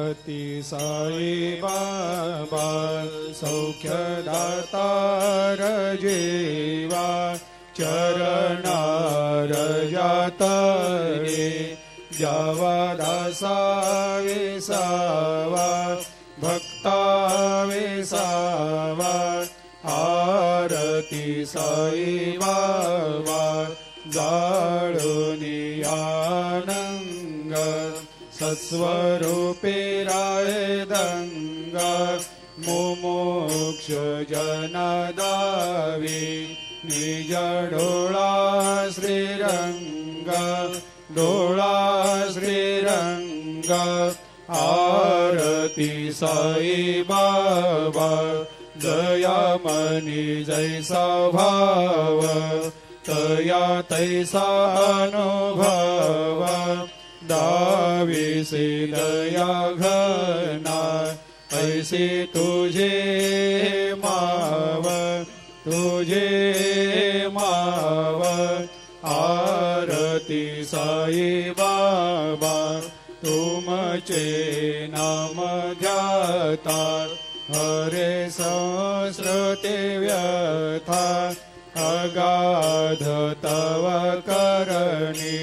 अति साई बाबा सौख्यदातार जेवा चरणार जातरे जावा दासा विसावा भक्ता विसावा आरती साई बाबा जाळुनी आनंग सत्स्वरूपे राय दंग मुमुक्ष जनदावी निज डोळा श्रीरंग डोळा श्रीरंग आरती साई बाबा दयामनी जैसा भाव तया तैसा अनुभव दाविसे दया घना ऐसे तुझे माव आरती साई बाबा तुमचे नाम ध्याता हरे संस्कृते व्यथा अगाध तव करणी